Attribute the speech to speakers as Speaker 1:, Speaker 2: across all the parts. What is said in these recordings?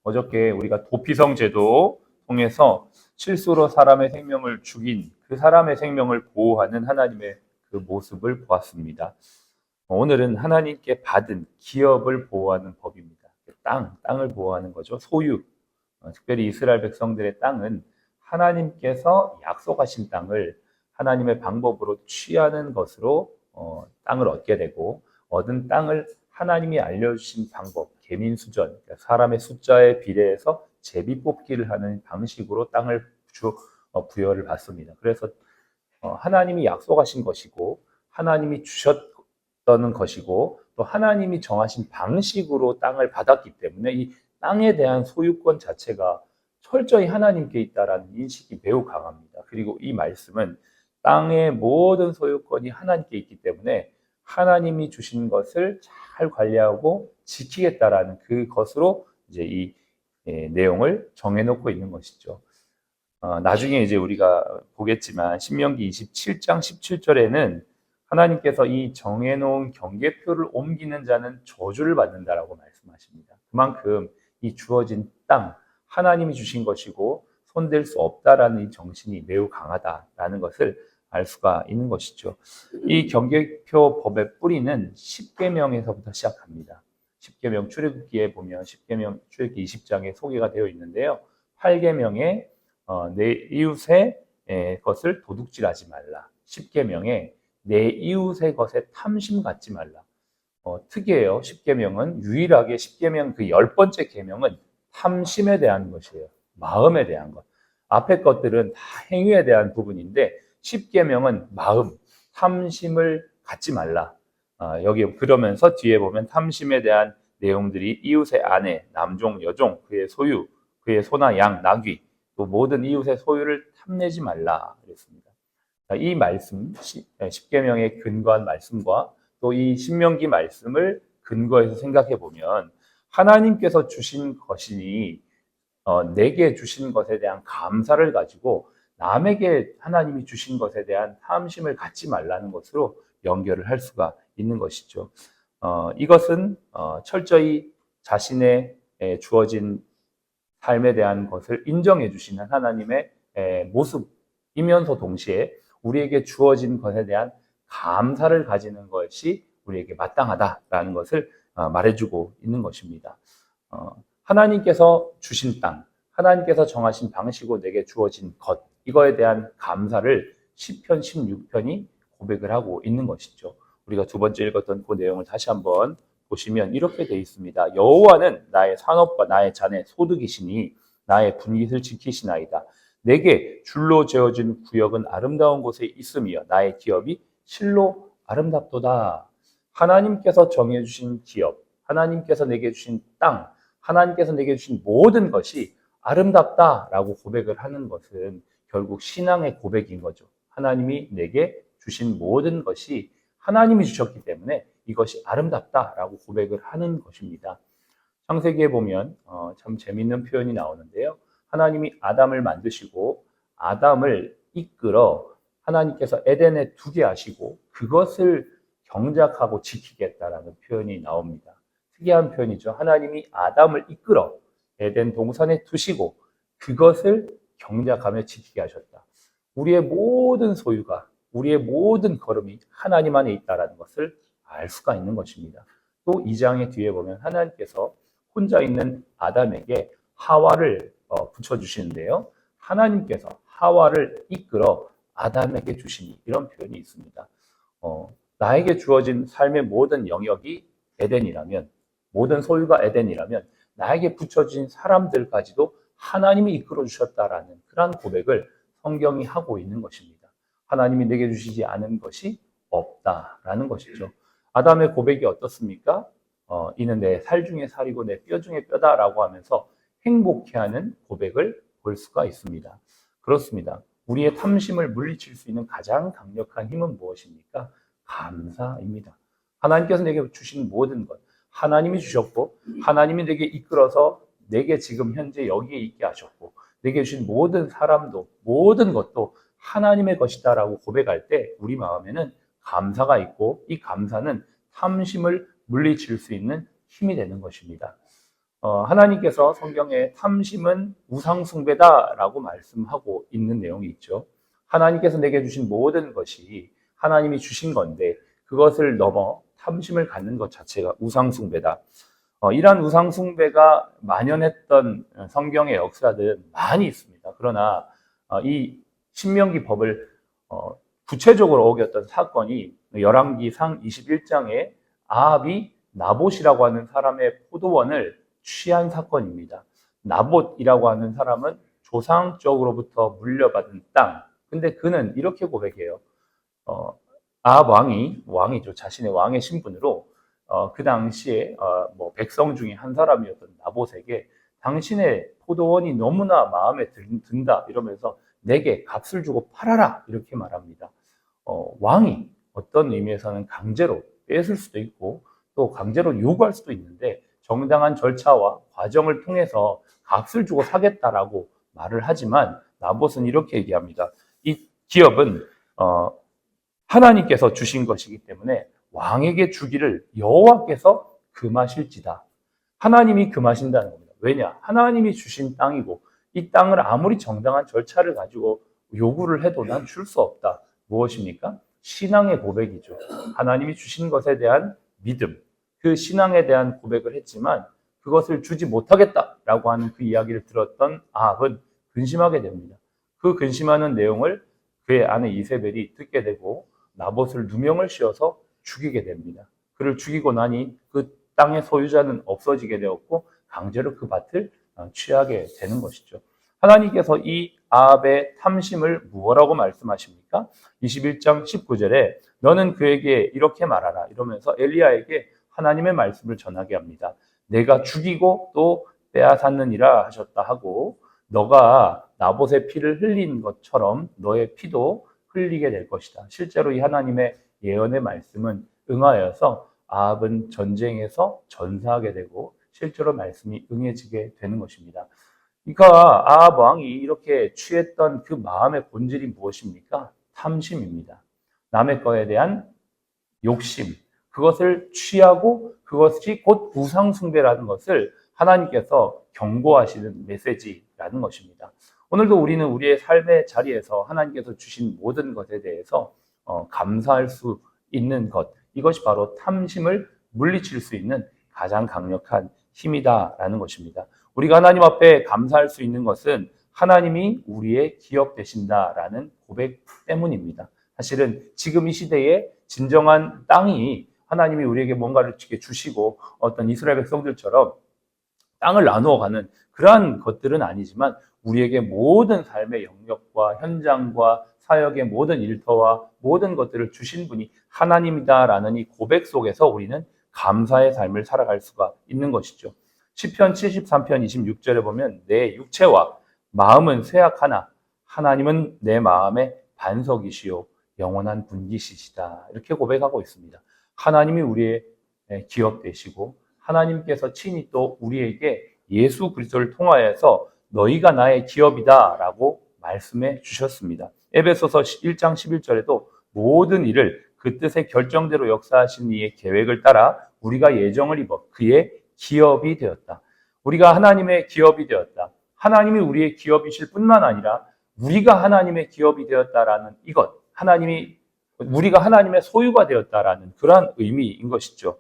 Speaker 1: 어저께 우리가 도피성 제도 통해서 실수로 사람의 생명을 죽인 그 사람의 생명을 보호하는 하나님의 그 모습을 보았습니다. 오늘은 하나님께 받은 기업을 보호하는 법입니다. 땅을 보호하는 거죠. 소유. 특별히 이스라엘 백성들의 땅은 하나님께서 약속하신 땅을 하나님의 방법으로 취하는 것으로 땅을 얻게 되고, 얻은 땅을 하나님이 알려주신 방법, 계민수전, 그러니까 사람의 숫자에 비례해서 제비 뽑기를 하는 방식으로 땅을 부여를 받습니다. 그래서 하나님이 약속하신 것이고 하나님이 주셨던 것이고 또 하나님이 정하신 방식으로 땅을 받았기 때문에 이 땅에 대한 소유권 자체가 철저히 하나님께 있다라는 인식이 매우 강합니다. 그리고 이 말씀은 땅의 모든 소유권이 하나님께 있기 때문에 하나님이 주신 것을 잘 관리하고 지키겠다라는 그것으로 이제 이 내용을 정해놓고 있는 것이죠. 나중에 이제 우리가 보겠지만 신명기 27장 17절에는 하나님께서 이 정해놓은 경계표를 옮기는 자는 저주를 받는다라고 말씀하십니다. 그만큼 이 주어진 땅, 하나님이 주신 것이고 손댈 수 없다라는 이 정신이 매우 강하다라는 것을 알 수가 있는 것이죠. 이 경계표 법의 뿌리는 십계명에서부터 시작합니다. 십계명 출애굽기에 보면 십계명 출애굽기 20장에 소개가 되어 있는데요. 8계명에 내 이웃의 것을 도둑질하지 말라. 10계명에 내 이웃의 것에 탐심 갖지 말라. 특이해요. 10계명은 유일하게 10계명 그 10번째 계명은 탐심에 대한 것이에요. 마음에 대한 것. 앞에 것들은 다 행위에 대한 부분인데 10계명은 마음, 탐심을 갖지 말라. 여기 그러면서 뒤에 보면 탐심에 대한 내용들이 이웃의 아내, 남종, 여종, 그의 소유, 그의 소나 양, 나귀, 또 모든 이웃의 소유를 탐내지 말라 그랬습니다. 이 말씀, 10계명에 근거한 말씀과 또 이 신명기 말씀을 근거해서 생각해 보면 하나님께서 주신 것이니 내게 주신 것에 대한 감사를 가지고 남에게 하나님이 주신 것에 대한 탐심을 갖지 말라는 것으로 연결을 할 수가 있는 것이죠. 이것은 철저히 자신의 주어진 삶에 대한 것을 인정해 주시는 하나님의 모습이면서 동시에 우리에게 주어진 것에 대한 감사를 가지는 것이 우리에게 마땅하다라는 것을 말해주고 있는 것입니다. 하나님께서 주신 땅, 하나님께서 정하신 방식으로 내게 주어진 것, 이거에 대한 감사를 시편 16편이 고백을 하고 있는 것이죠. 우리가 두 번째 읽었던 그 내용을 다시 한번 보시면 이렇게 되어 있습니다. 여호와는 나의 산업과 나의 잔의 소득이시니 나의 분깃을 지키시나이다. 내게 줄로 재어진 구역은 아름다운 곳에 있으며 나의 기업이 실로 아름답도다. 하나님께서 정해주신 기업, 하나님께서 내게 주신 땅, 하나님께서 내게 주신 모든 것이 아름답다라고 고백을 하는 것은 결국 신앙의 고백인 거죠. 하나님이 내게 주신 모든 것이 하나님이 주셨기 때문에 이것이 아름답다라고 고백을 하는 것입니다. 창세기에 보면 참 재밌는 표현이 나오는데요. 하나님이 아담을 만드시고 아담을 이끌어 하나님께서 에덴에 두게 하시고 그것을 경작하고 지키겠다라는 표현이 나옵니다. 특이한 표현이죠. 하나님이 아담을 이끌어 에덴 동산에 두시고 그것을 경작하며 지키게 하셨다. 우리의 모든 소유가, 우리의 모든 걸음이 하나님 안에 있다는 것을 알 수가 있는 것입니다. 또 2장의 뒤에 보면 하나님께서 혼자 있는 아담에게 하와를 붙여주시는데요. 하나님께서 하와를 이끌어 아담에게 주시니 이런 표현이 있습니다. 나에게 주어진 삶의 모든 영역이 에덴이라면, 모든 소유가 에덴이라면 나에게 붙여진 사람들까지도 하나님이 이끌어 주셨다라는 그런 고백을 성경이 하고 있는 것입니다. 하나님이 내게 주시지 않은 것이 없다라는 것이죠. 아담의 고백이 어떻습니까? 이는 내 살 중에 살이고 내 뼈 중에 뼈다라고 하면서 행복해하는 고백을 볼 수가 있습니다. 그렇습니다. 우리의 탐심을 물리칠 수 있는 가장 강력한 힘은 무엇입니까? 감사입니다. 하나님께서 내게 주신 모든 것, 하나님이 주셨고 하나님이 내게 이끌어서 내게 지금 현재 여기에 있게 하셨고 내게 주신 모든 사람도 모든 것도 하나님의 것이다라고 고백할 때 우리 마음에는 감사가 있고 이 감사는 탐심을 물리칠 수 있는 힘이 되는 것입니다. 하나님께서 성경에 탐심은 우상숭배다라고 말씀하고 있는 내용이 있죠. 하나님께서 내게 주신 모든 것이 하나님이 주신 건데 그것을 넘어 탐심을 갖는 것 자체가 우상숭배다. 이러한 우상숭배가 만연했던 성경의 역사들은 많이 있습니다. 그러나 이 신명기 법을 구체적으로 어겼던 사건이 열왕기상 21장에 아합이 나봇이라고 하는 사람의 포도원을 취한 사건입니다. 나봇이라고 하는 사람은 조상적으로부터 물려받은 땅. 근데 그는 이렇게 고백해요. 아합 왕이죠. 자신의 왕의 신분으로 그 당시에 백성 중에 한 사람이었던 나봇에게 당신의 포도원이 너무나 마음에 든다 이러면서 내게 값을 주고 팔아라 이렇게 말합니다. 왕이 어떤 의미에서는 강제로 뺏을 수도 있고 또 강제로 요구할 수도 있는데 정당한 절차와 과정을 통해서 값을 주고 사겠다라고 말을 하지만 나봇은 이렇게 얘기합니다. 이 기업은 하나님께서 주신 것이기 때문에 왕에게 주기를 여호와께서 금하실지다. 하나님이 금하신다는 겁니다. 왜냐? 하나님이 주신 땅이고 이 땅을 아무리 정당한 절차를 가지고 요구를 해도 난 줄 수 없다. 무엇입니까? 신앙의 고백이죠. 하나님이 주신 것에 대한 믿음, 그 신앙에 대한 고백을 했지만 그것을 주지 못하겠다라고 하는 그 이야기를 들었던 아합은 근심하게 됩니다. 그 근심하는 내용을 그의 아내 이세벨이 듣게 되고 나봇을 누명을 씌워서 죽이게 됩니다. 그를 죽이고 나니 그 땅의 소유자는 없어지게 되었고 강제로 그 밭을 취하게 되는 것이죠. 하나님께서 이 아합의 탐심을 무엇라고 말씀하십니까? 21장 19절에 너는 그에게 이렇게 말하라 이러면서 엘리야에게 하나님의 말씀을 전하게 합니다. 내가 죽이고 또 빼앗았느니라 하셨다 하고 너가 나봇의 피를 흘린 것처럼 너의 피도 흘리게 될 것이다. 실제로 이 하나님의 예언의 말씀은 응하여서 아합은 전쟁에서 전사하게 되고 실제로 말씀이 응해지게 되는 것입니다. 그러니까 아합 왕이 이렇게 취했던 그 마음의 본질이 무엇입니까? 탐심입니다. 남의 거에 대한 욕심, 그것을 취하고 그것이 곧 우상숭배라는 것을 하나님께서 경고하시는 메시지라는 것입니다. 오늘도 우리는 우리의 삶의 자리에서 하나님께서 주신 모든 것에 대해서 감사할 수 있는 것, 이것이 바로 탐심을 물리칠 수 있는 가장 강력한 힘이다라는 것입니다. 우리가 하나님 앞에 감사할 수 있는 것은 하나님이 우리의 기업 되신다라는 고백 때문입니다. 사실은 지금 이 시대에 진정한 땅이 하나님이 우리에게 뭔가를 주시고 어떤 이스라엘 백성들처럼 땅을 나누어가는 그러한 것들은 아니지만 우리에게 모든 삶의 영역과 현장과 사역의 모든 일터와 모든 것들을 주신 분이 하나님이다라는 이 고백 속에서 우리는 감사의 삶을 살아갈 수가 있는 것이죠. 시편 73편 26절에 보면 내 육체와 마음은 쇠약하나 하나님은 내 마음의 반석이시요 영원한 분기시시다. 이렇게 고백하고 있습니다. 하나님이 우리의 기업 되시고 하나님께서 친히 또 우리에게 예수 그리스도를 통하여서 너희가 나의 기업이다 라고 말씀해 주셨습니다. 에베소서 1장 11절에도 모든 일을 그 뜻의 결정대로 역사하신 이의 계획을 따라 우리가 예정을 입어 그의 기업이 되었다. 우리가 하나님의 기업이 되었다. 하나님이 우리의 기업이실 뿐만 아니라 우리가 하나님의 기업이 되었다라는 이것, 우리가 하나님의 소유가 되었다라는 그러한 의미인 것이죠.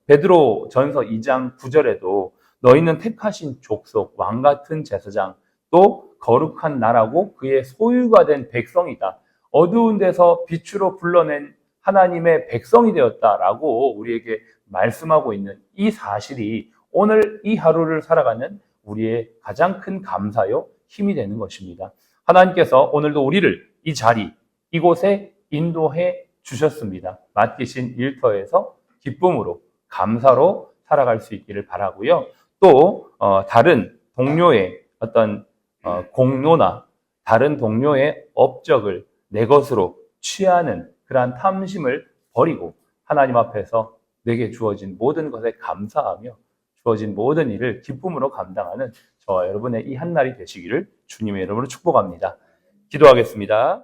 Speaker 1: 베드로 전서 2장 9절에도 너희는 택하신 족속, 왕 같은 제사장, 또 거룩한 나라고 그의 소유가 된 백성이다. 어두운 데서 빛으로 불러낸 하나님의 백성이 되었다라고 우리에게 말씀하고 있는 이 사실이 오늘 이 하루를 살아가는 우리의 가장 큰 감사요 힘이 되는 것입니다. 하나님께서 오늘도 우리를 이 자리, 이곳에 인도해 주셨습니다. 맡기신 일터에서 기쁨으로 감사로 살아갈 수 있기를 바라고요. 또 다른 동료의 어떤 공로나 다른 동료의 업적을 내 것으로 취하는 그러한 탐심을 버리고 하나님 앞에서 내게 주어진 모든 것에 감사하며 주어진 모든 일을 기쁨으로 감당하는 저와 여러분의 이 한날이 되시기를 주님의 이름으로 축복합니다. 기도하겠습니다.